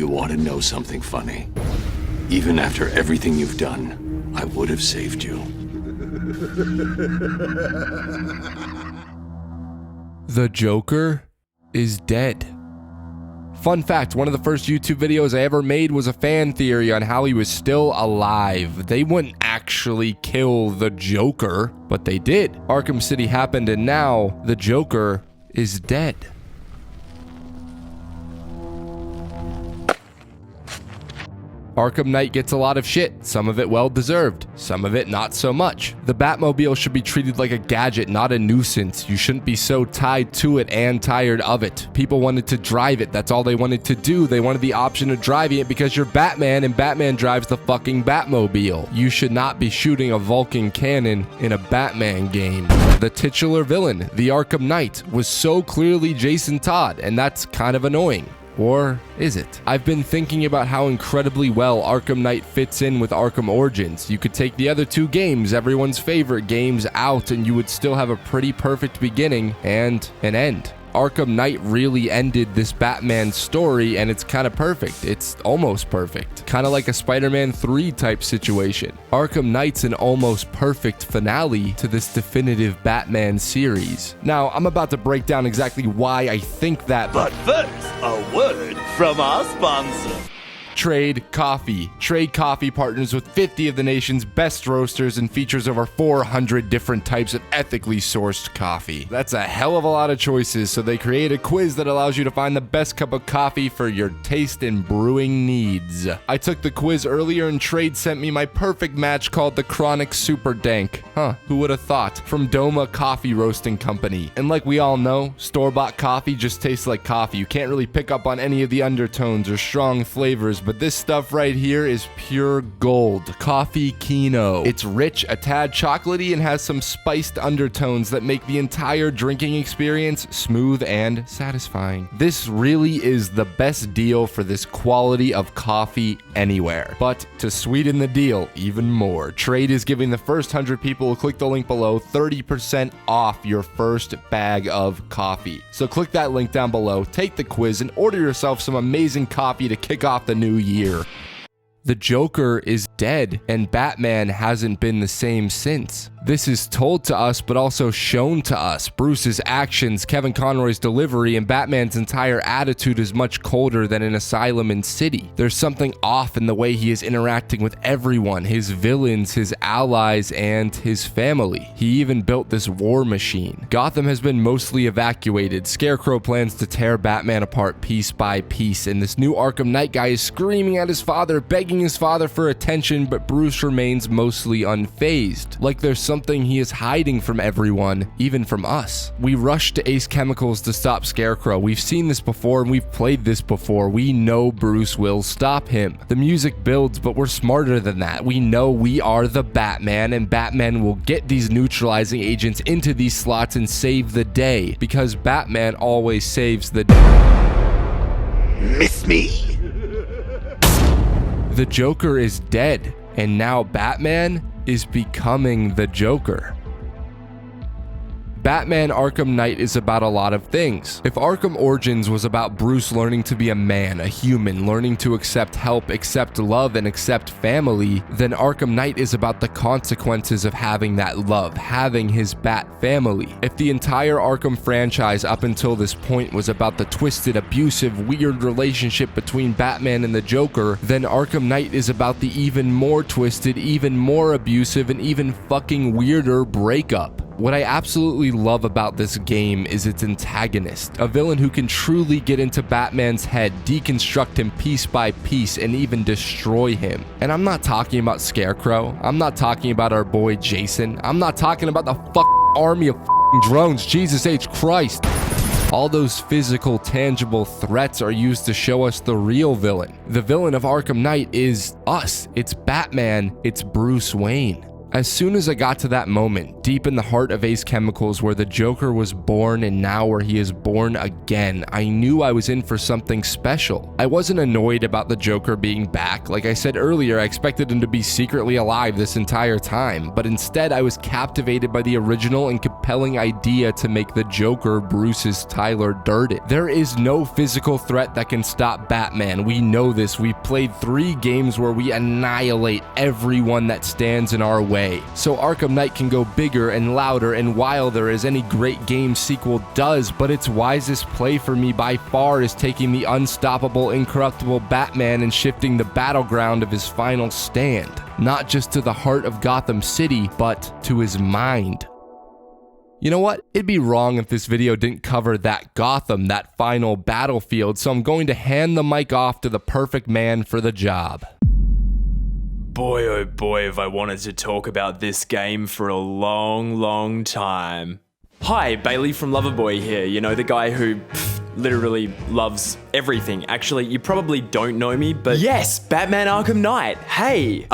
You want to know something funny? Even after everything you've done, I would have saved you. The Joker is dead. Fun fact, one of the first YouTube videos I ever made was a fan theory on how he was still alive. They wouldn't actually kill the Joker, but they did. Arkham City happened, and now the Joker is dead. Arkham Knight gets a lot of shit, some of it well-deserved, some of it not so much. The Batmobile should be treated like a gadget, not a nuisance. You shouldn't be so tied to it and tired of it. People wanted to drive it, that's all they wanted to do. They wanted the option of driving it because you're Batman and Batman drives the fucking Batmobile. You should not be shooting a Vulcan cannon in a Batman game. The titular villain, the Arkham Knight, was so clearly Jason Todd, and that's kind of annoying. Or is it? I've been thinking about how incredibly well Arkham Knight fits in with Arkham Origins. You could take the other two games, everyone's favorite games, out and you would still have a pretty perfect beginning and an end. Arkham Knight really ended this Batman story, and it's kind of perfect. It's almost perfect. Kind of like a Spider-Man 3 type situation. Arkham Knight's an almost perfect finale to this definitive Batman series. Now, I'm about to break down exactly why I think that. But first, a word from our sponsor. Trade Coffee. Trade Coffee partners with 50 of the nation's best roasters and features over 400 different types of ethically sourced coffee. That's a hell of a lot of choices, so they create a quiz that allows you to find the best cup of coffee for your taste and brewing needs. I took the quiz earlier and Trade sent me my perfect match called the Chronic Super Dank. Who would have thought? From Doma Coffee Roasting Company. And like we all know, store-bought coffee just tastes like coffee. You can't really pick up on any of the undertones or strong flavors, but this stuff right here is pure gold. Coffee Kino. It's rich, a tad chocolatey, and has some spiced undertones that make the entire drinking experience smooth and satisfying. This really is the best deal for this quality of coffee anywhere. But to sweeten the deal even more, Trade is giving the first 100 people who click the link below 30% off your first bag of coffee. So click that link down below, take the quiz, and order yourself some amazing coffee to kick off the new year. The Joker is dead, and Batman hasn't been the same since. This is told to us, but also shown to us. Bruce's actions, Kevin Conroy's delivery, and Batman's entire attitude is much colder than in Asylum and City. There's something off in the way he is interacting with everyone, his villains, his allies, and his family. He even built this war machine. Gotham has been mostly evacuated. Scarecrow plans to tear Batman apart piece by piece, and this new Arkham Knight guy is screaming at his father, begging his father for attention, but Bruce remains mostly unfazed. Like there's something he is hiding from everyone, even from us. We rush to Ace Chemicals to stop Scarecrow. We've seen this before and we've played this before. We know Bruce will stop him. The music builds, but we're smarter than that. We know we are the Batman, and Batman will get these neutralizing agents into these slots and save the day, because Batman always saves the day. Miss me? The Joker is dead, and now Batman is becoming the Joker. Batman Arkham Knight is about a lot of things. If Arkham Origins was about Bruce learning to be a man, a human, learning to accept help, accept love, and accept family, then Arkham Knight is about the consequences of having that love, having his Bat family. If the entire Arkham franchise up until this point was about the twisted, abusive, weird relationship between Batman and the Joker, then Arkham Knight is about the even more twisted, even more abusive, and even fucking weirder breakup. What I absolutely love about this game is its antagonist, a villain who can truly get into Batman's head, deconstruct him piece by piece, and even destroy him. And I'm not talking about Scarecrow, I'm not talking about our boy Jason, I'm not talking about the army of drones, Jesus H. Christ. All those physical, tangible threats are used to show us the real villain. The villain of Arkham Knight is us. It's Batman. It's Bruce Wayne. As soon as I got to that moment, deep in the heart of Ace Chemicals where the Joker was born and now where he is born again, I knew I was in for something special. I wasn't annoyed about the Joker being back. Like I said earlier, I expected him to be secretly alive this entire time, but instead I was captivated by the original and compelling idea to make the Joker Bruce's Tyler Durden. There is no physical threat that can stop Batman. We know this. We played 3 games where we annihilate everyone that stands in our way. So Arkham Knight can go bigger and louder and wilder as any great game sequel does, but its wisest play for me by far is taking the unstoppable, incorruptible Batman and shifting the battleground of his final stand. Not just to the heart of Gotham City, but to his mind. You know what? It'd be wrong if this video didn't cover that Gotham, that final battlefield, so I'm going to hand the mic off to the perfect man for the job. Boy, oh boy, have I wanted to talk about this game for a long time. Hi, Bailey from Loverboy here, you know, the guy who literally loves everything. Actually, you probably don't know me, but yes, Batman Arkham Knight. Hey,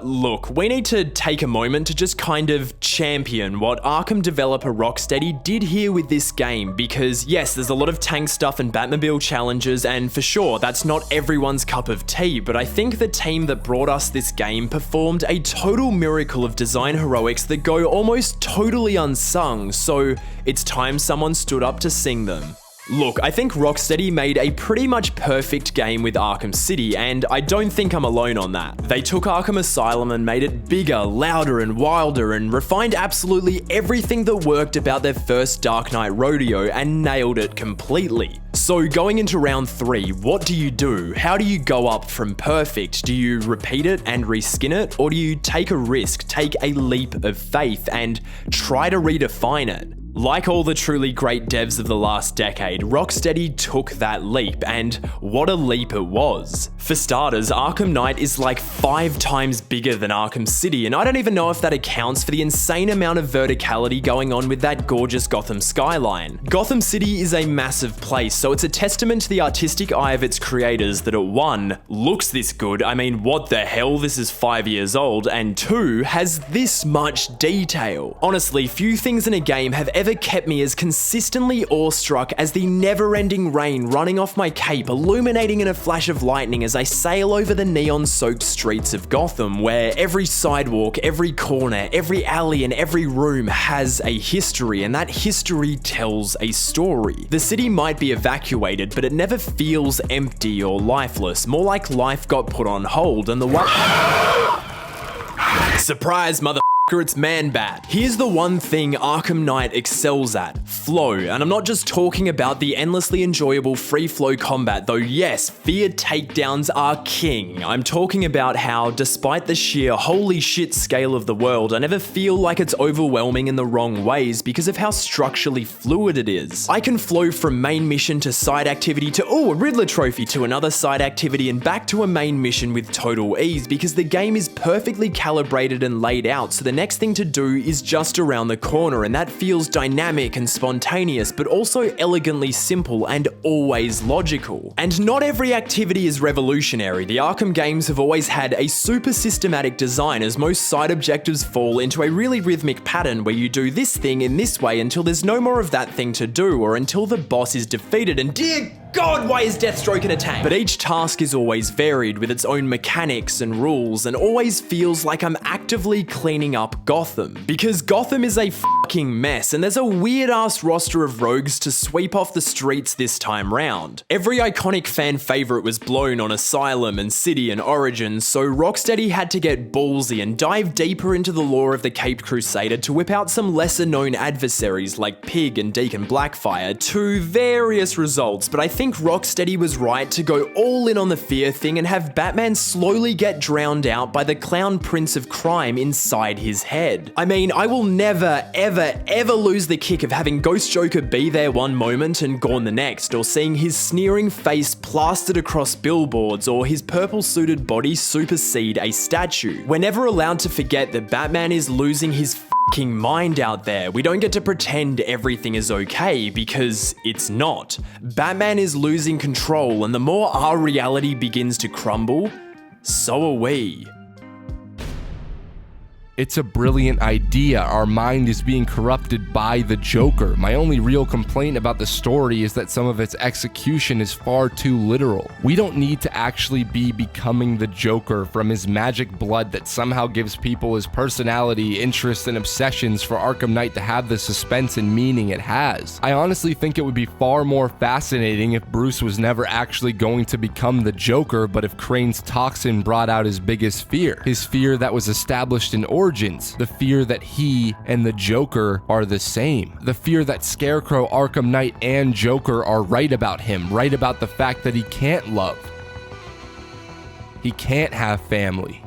look, we need to take a moment to just kind of champion what Arkham developer Rocksteady did here with this game, because yes, there's a lot of tank stuff and Batmobile challenges, and for sure, that's not everyone's cup of tea, but I think the team that brought us this game performed a total miracle of design heroics that go almost totally unsung, so it's time someone stood up to sing them. Look, I think Rocksteady made a pretty much perfect game with Arkham City, and I don't think I'm alone on that. They took Arkham Asylum and made it bigger, louder, and wilder, and refined absolutely everything that worked about their first Dark Knight rodeo and nailed it completely. So going into round 3, what do you do? How do you go up from perfect? Do you repeat it and reskin it? Or do you take a risk, take a leap of faith, and try to redefine it? Like all the truly great devs of the last decade, Rocksteady took that leap, and what a leap it was. For starters, Arkham Knight is like 5 times bigger than Arkham City, and I don't even know if that accounts for the insane amount of verticality going on with that gorgeous Gotham skyline. Gotham City is a massive place, so it's a testament to the artistic eye of its creators that it 1, looks this good, I mean what the hell, this is 5 years old, and 2, has this much detail. Honestly, few things in a game have ever kept me as consistently awestruck as the never-ending rain running off my cape, illuminating in a flash of lightning as I sail over the neon-soaked streets of Gotham, where every sidewalk, every corner, every alley, and every room has a history, and that history tells a story. The city might be evacuated, but it never feels empty or lifeless, more like life got put on hold, and the surprise, mother. It's Man-Bat. Here's the one thing Arkham Knight excels at, flow, and I'm not just talking about the endlessly enjoyable Freeflow Combat, though yes, fear takedowns are king. I'm talking about how, despite the sheer holy shit scale of the world, I never feel like it's overwhelming in the wrong ways because of how structurally fluid it is. I can flow from main mission to side activity to, a Riddler trophy, to another side activity and back to a main mission with total ease because the game is perfectly calibrated and laid out, so the next thing to do is just around the corner, and that feels dynamic and spontaneous, but also elegantly simple and always logical. And not every activity is revolutionary. The Arkham games have always had a super systematic design, as most side objectives fall into a really rhythmic pattern where you do this thing in this way until there's no more of that thing to do, or until the boss is defeated, and dear God, why is Deathstroke in a tank? But each task is always varied with its own mechanics and rules, and always feels like I'm actively cleaning up Gotham. Because Gotham is a fucking mess, and there's a weird-ass roster of rogues to sweep off the streets this time round. Every iconic fan favorite was blown on Asylum and City and Origins, so Rocksteady had to get ballsy and dive deeper into the lore of the Caped Crusader to whip out some lesser-known adversaries like Pig and Deacon Blackfire to various results, but I think Rocksteady was right to go all in on the fear thing and have Batman slowly get drowned out by the clown prince of crime inside his head. I mean, I will never, ever lose the kick of having Ghost Joker be there one moment and gone the next, or seeing his sneering face plastered across billboards, or his purple-suited body supersede a statue. We're never allowed to forget that Batman is losing his fucking mind out there. We don't get to pretend everything is okay, because it's not. Batman is losing control, and the more our reality begins to crumble, so are we. It's a brilliant idea. Our mind is being corrupted by the Joker. My only real complaint about the story is that some of its execution is far too literal. We don't need to actually be becoming the Joker from his magic blood that somehow gives people his personality, interests, and obsessions for Arkham Knight to have the suspense and meaning it has. I honestly think it would be far more fascinating if Bruce was never actually going to become the Joker, but if Crane's toxin brought out his biggest fear. His fear that was established in Origins, the fear that he and the Joker are the same, the fear that Scarecrow, Arkham Knight, and Joker are right about him, right about the fact that he can't love, he can't have family,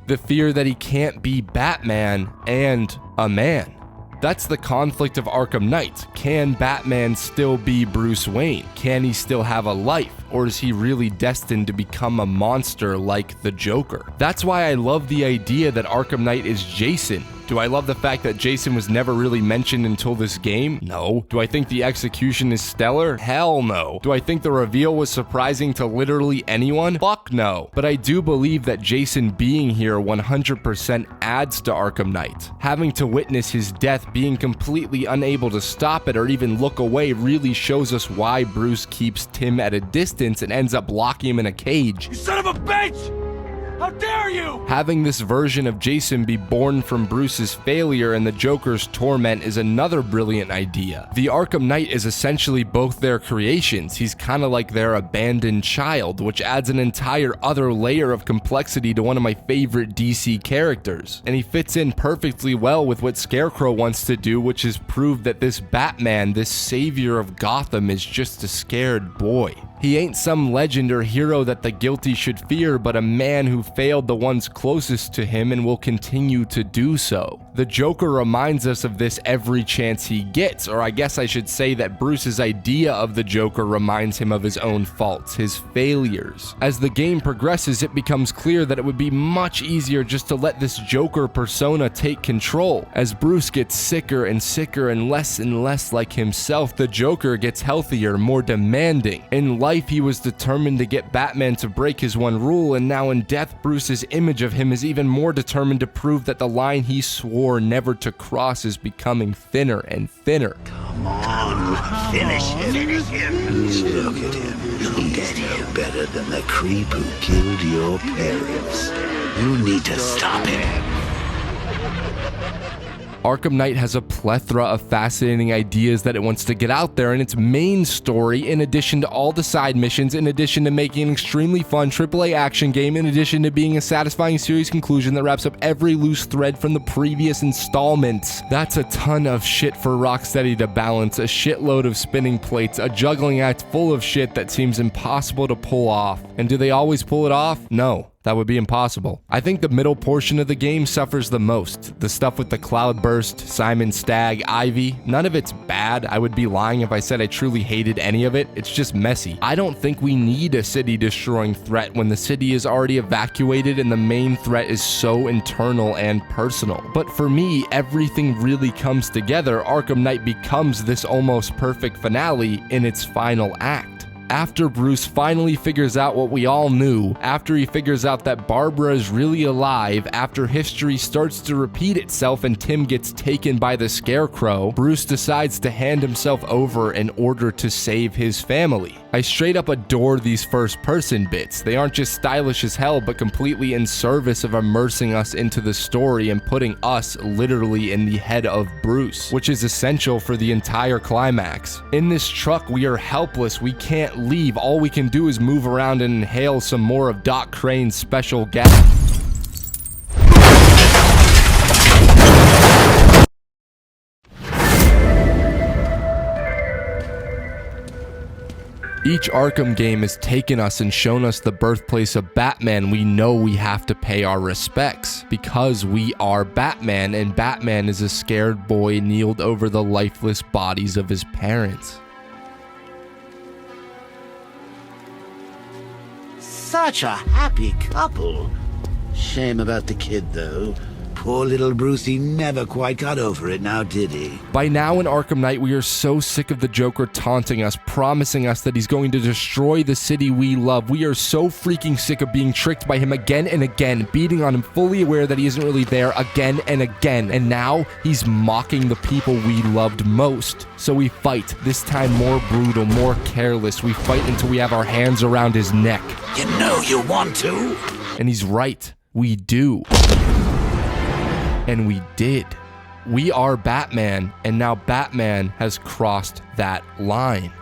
the fear that he can't be Batman and a man. That's the conflict of Arkham Knight. Can Batman still be Bruce Wayne? Can he still have a life? Or is he really destined to become a monster like the Joker? That's why I love the idea that Arkham Knight is Jason. Do I love the fact that Jason was never really mentioned until this game? No. Do I think the execution is stellar? Hell no. Do I think the reveal was surprising to literally anyone? Fuck no. But I do believe that Jason being here 100% adds to Arkham Knight. Having to witness his death, being completely unable to stop it or even look away, really shows us why Bruce keeps Tim at a distance and ends up locking him in a cage. You son of a bitch! How dare you! Having this version of Jason be born from Bruce's failure and the Joker's torment is another brilliant idea. The Arkham Knight is essentially both their creations. He's kind of like their abandoned child, which adds an entire other layer of complexity to one of my favorite DC characters. And he fits in perfectly well with what Scarecrow wants to do, which is prove that this Batman, this savior of Gotham, is just a scared boy. He ain't some legend or hero that the guilty should fear, but a man who failed the ones closest to him and will continue to do so. The Joker reminds us of this every chance he gets, or I guess I should say that Bruce's idea of the Joker reminds him of his own faults, his failures. As the game progresses, it becomes clear that it would be much easier just to let this Joker persona take control. As Bruce gets sicker and sicker and less like himself, the Joker gets healthier, more demanding. In life, he was determined to get Batman to break his one rule, and now in death, Bruce's image of him is even more determined to prove that the line he swore never to cross is becoming thinner and thinner. Come on, finish him. Look at him. He's no better than the creep who killed your parents. You need to stop him. Arkham Knight has a plethora of fascinating ideas that it wants to get out there in its main story, in addition to all the side missions, in addition to making an extremely fun AAA action game, in addition to being a satisfying series conclusion that wraps up every loose thread from the previous installments. That's a ton of shit for Rocksteady to balance, a shitload of spinning plates, a juggling act full of shit that seems impossible to pull off. And do they always pull it off? No. That would be impossible. I think the middle portion of the game suffers the most. The stuff with the Cloudburst, Simon Stagg, Ivy, none of it's bad. I would be lying if I said I truly hated any of it. It's just messy. I don't think we need a city-destroying threat when the city is already evacuated and the main threat is so internal and personal. But for me, everything really comes together. Arkham Knight becomes this almost perfect finale in its final act. After Bruce finally figures out what we all knew, after he figures out that Barbara is really alive, after history starts to repeat itself and Tim gets taken by the Scarecrow, Bruce decides to hand himself over in order to save his family. I straight up adore these first-person bits. They aren't just stylish as hell, but completely in service of immersing us into the story and putting us literally in the head of Bruce, which is essential for the entire climax. In this truck, we are helpless. We can't leave. All we can do is move around and inhale some more of Doc Crane's special gas. Each Arkham game has taken us and shown us the birthplace of Batman. We know we have to pay our respects because we are Batman, and Batman is a scared boy kneeled over the lifeless bodies of his parents. Such a happy couple. Shame about the kid, though. Poor little Brucey never quite got over it now, did he? By now in Arkham Knight, we are so sick of the Joker taunting us, promising us that he's going to destroy the city we love. We are so freaking sick of being tricked by him again and again, beating on him, fully aware that he isn't really there again and again. And now he's mocking the people we loved most. So we fight, this time more brutal, more careless. We fight until we have our hands around his neck. You know you want to. And he's right. We do. And we did. We are Batman, and now Batman has crossed that line.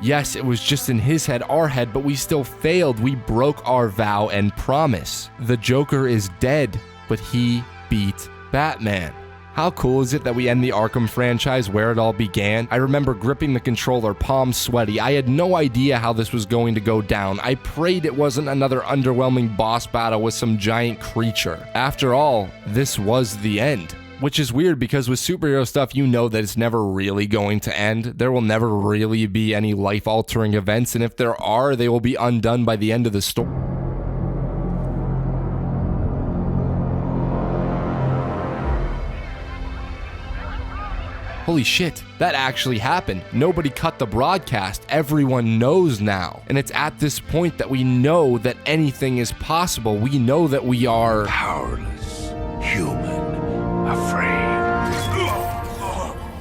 Yes, it was just in his head, our head, but we still failed. We broke our vow and promise. The Joker is dead, but he beat Batman. How cool is it that we end the Arkham franchise where it all began? I remember gripping the controller, palms sweaty. I had no idea how this was going to go down. I prayed it wasn't another underwhelming boss battle with some giant creature. After all, this was the end. Which is weird because with superhero stuff, you know that it's never really going to end. There will never really be any life-altering events, and if there are, they will be undone by the end of the story. Holy shit, that actually happened. Nobody cut the broadcast. Everyone knows now. And it's at this point that we know that anything is possible. We know that we are Powerless, human, afraid.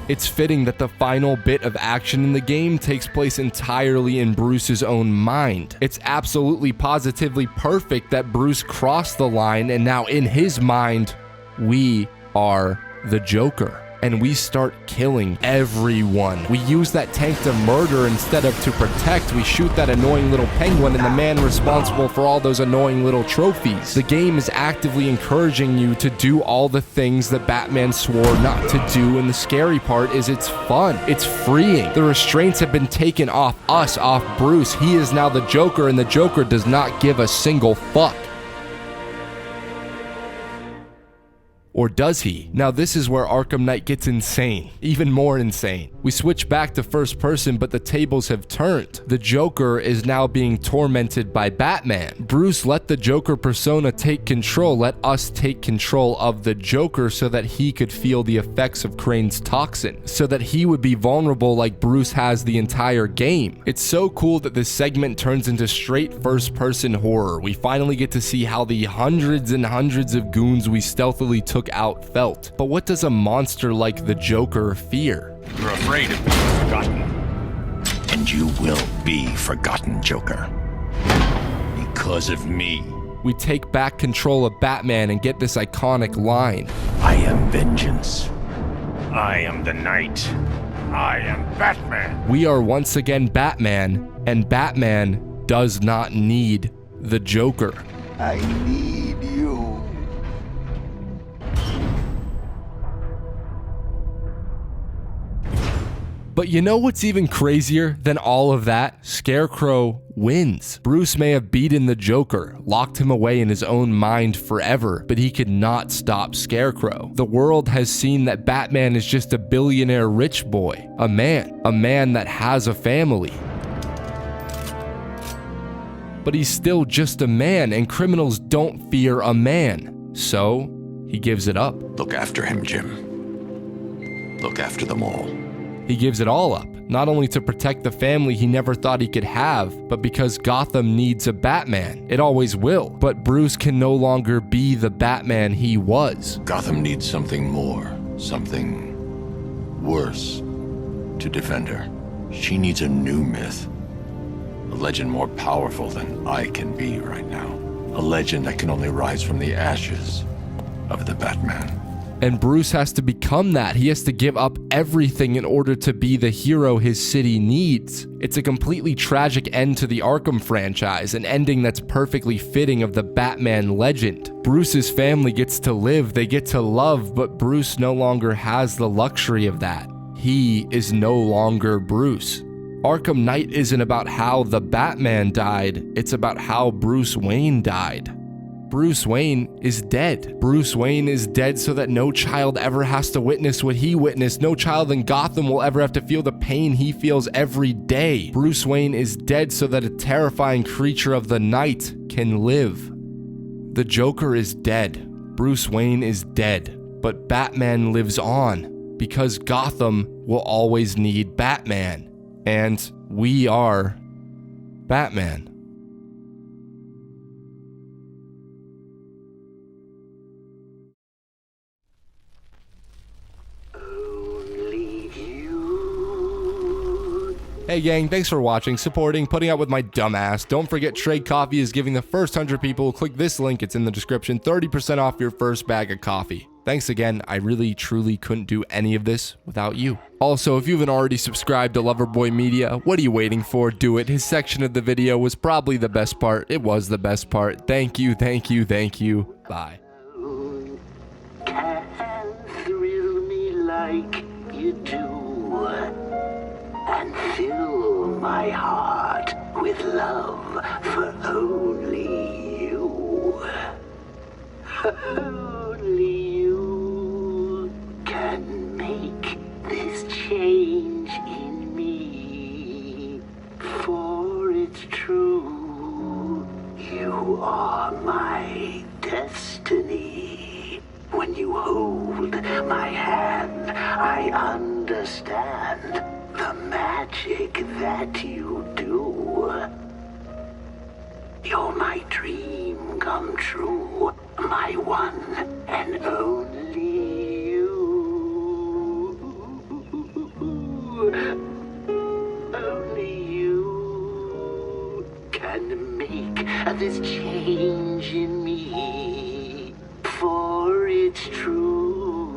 It's fitting that the final bit of action in the game takes place entirely in Bruce's own mind. It's absolutely positively perfect that Bruce crossed the line, and now in his mind, we are the Joker. And we start killing everyone. We use that tank to murder instead of to protect. We shoot that annoying little penguin and the man responsible for all those annoying little trophies. The game is actively encouraging you to do all the things that Batman swore not to do, and the scary part is it's fun. It's freeing. The restraints have been taken off us, off Bruce. He is now the Joker, and the Joker does not give a single fuck. Or does he? Now this is where Arkham Knight gets insane. Even more insane. We switch back to first person, but the tables have turned. The Joker is now being tormented by Batman. Bruce let the Joker persona take control, let us take control of the Joker so that he could feel the effects of Crane's toxin, so that he would be vulnerable like Bruce has the entire game. It's so cool that this segment turns into straight first person horror. We finally get to see how the hundreds and hundreds of goons we stealthily took out felt. But what does a monster like the Joker fear? You're afraid of being forgotten. And you will be forgotten, Joker. Because of me. We take back control of Batman and get this iconic line. I am vengeance. I am the Knight. I am Batman. We are once again Batman, and Batman does not need the Joker. I need you. But you know what's even crazier than all of that? Scarecrow wins. Bruce may have beaten the Joker, locked him away in his own mind forever, but he could not stop Scarecrow. The world has seen that Batman is just a billionaire rich boy, a man that has a family. But he's still just a man, and criminals don't fear a man. So, he gives it up. Look after him, Jim. Look after them all. He gives it all up, not only to protect the family he never thought he could have, but because Gotham needs a Batman. It always will. But Bruce can no longer be the Batman he was. Gotham needs something more, something worse to defend her. She needs a new myth. A legend more powerful than I can be right now. A legend that can only rise from the ashes of the Batman. And Bruce has to become that. He has to give up everything in order to be the hero his city needs. It's a completely tragic end to the Arkham franchise, an ending that's perfectly fitting of the Batman legend. Bruce's family gets to live, they get to love, but Bruce no longer has the luxury of that. He is no longer Bruce. Arkham Knight isn't about how the Batman died, it's about how Bruce Wayne died. Bruce Wayne is dead. Bruce Wayne is dead so that no child ever has to witness what he witnessed. No child in Gotham will ever have to feel the pain he feels every day. Bruce Wayne is dead so that a terrifying creature of the night can live. The Joker is dead. Bruce Wayne is dead, but Batman lives on because Gotham will always need Batman. And we are Batman. Hey gang, thanks for watching, supporting, putting up with my dumb ass. Don't forget Trade Coffee is giving the first 100 people who click this link, it's in the description, 30% off your first bag of coffee. Thanks again, I really truly couldn't do any of this without you. Also, if you haven't already subscribed to Loverboy Media, what are you waiting for? Do it. His section of the video was probably the best part. It was the best part. Thank you, thank you, thank you. Bye. Can thrill me like you do, and fill my heart with love for only you. Only you can make this change in me, for it's true, you are my destiny. When you hold my hand, I understand the magic that you do. You're my dream come true, my one and only you. Only you can make this change in me, for it's true,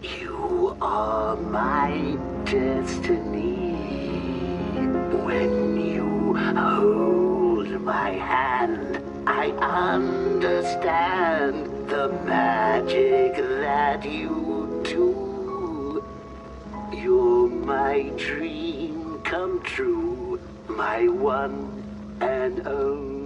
you are my destiny. When you hold my hand, I understand the magic that you do. You're my dream come true, my one and only.